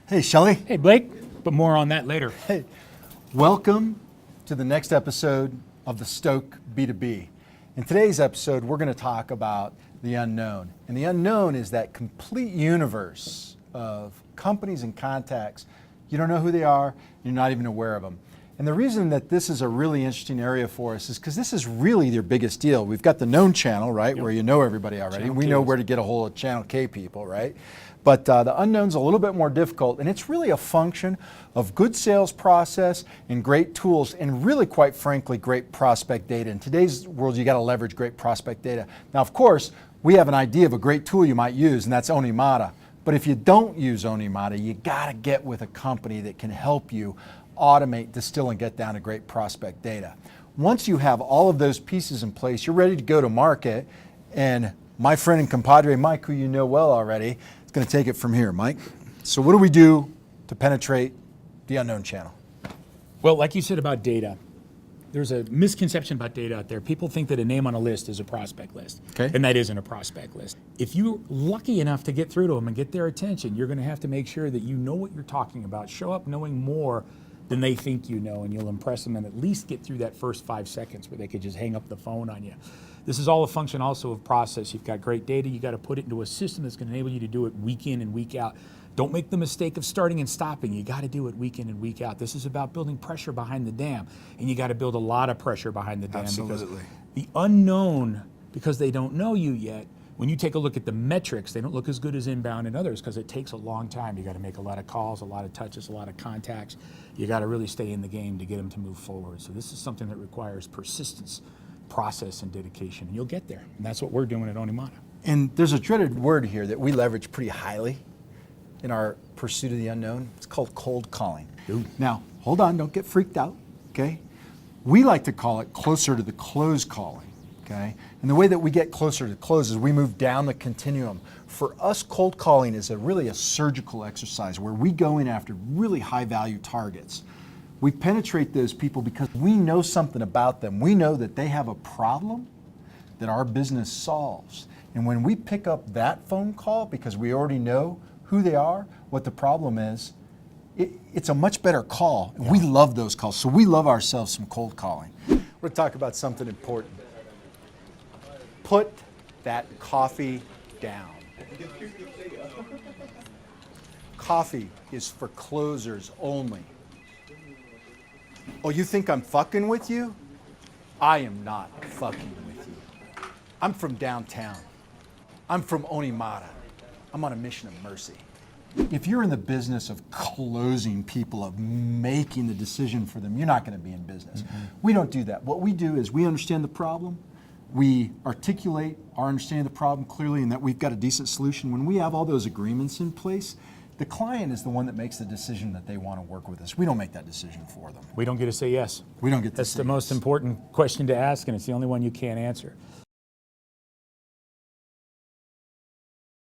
Hey, Shelly. Hey, Blake, but more on that later. Hey, welcome to the next episode of the Stoke B2B. In today's episode, we're going to talk about the unknown. And the unknown is that complete universe of companies and contacts. You don't know who they are, you're not even aware of them. And the reason that this is a really interesting area for us is because this is really their biggest deal. We've got the known channel, right, where you know everybody already. Channel We know where to get a hold of Channel K people, right? But the unknown's a little bit more difficult, and it's really a function of good sales process and great tools, and really, quite frankly, great prospect data. In today's world, you got to leverage great prospect data. Now, of course, we have an idea of a great tool you might use, and that's Onimata. But if you don't use Onimata, you got to get with a company that can help you automate, distill, and get down to great prospect data. Once you have all of those pieces in place, you're ready to go to market, and my friend and compadre Mike, who you know well already, is going to take it from here. Mike, so what do we do to penetrate the unknown channel? Well, like you said about data, there's a misconception about data out there. People think that a name on a list is a prospect list, Okay. and that isn't a prospect list. If you're lucky enough to get through to them and get their attention, you're going to have to make sure that you know what you're talking about. Show up knowing more than they think you know, and you'll impress them and at least get through that first 5 seconds where they could just hang up the phone on you. This is all a function also of process. You've got great data, you got to put it into a system that's going to enable you to do it week in and week out. Don't make the mistake of starting and stopping. You got to do it week in and week out. This is about building pressure behind the dam, and you got to build a lot of pressure behind the dam. Absolutely. Because the unknown, because they don't know you yet, when you take a look at the metrics, they don't look as good as inbound and others because it takes a long time. You got to make a lot of calls, a lot of touches, a lot of contacts. You got to really stay in the game to get them to move forward. So this is something that requires persistence, process, and dedication, and you'll get there. And that's what we're doing at Onimata. And there's a dreaded word here that we leverage pretty highly in our pursuit of the unknown. It's called cold calling. Ooh. Now, hold on, don't get freaked out, okay? We like to call it closer to the close calling, okay? And the way that we get closer to the close is we move down the continuum. For us, cold calling is really a surgical exercise where we go in after really high value targets. We penetrate those people because we know something about them. We know that they have a problem that our business solves. And when we pick up that phone call because we already know who they are, what the problem is, it's a much better call. Yeah. We love those calls. So we love ourselves some cold calling. We're going to talk about something important. Put that coffee down. Coffee is for closers only. Oh, you think I'm fucking with you? I am not fucking with you. I'm from downtown. I'm from Onimata. I'm on a mission of mercy. If you're in the business of closing people, of making the decision for them, you're not going to be in business. Mm-hmm. We don't do that. What we do is we understand the problem. We articulate our understanding of the problem clearly and that we've got a decent solution. When we have all those agreements in place, the client is the one that makes the decision that they want to work with us. We don't make that decision for them. We don't get to say yes. We don't get to That's say the most yes. important question to ask, and it's the only one you can't answer.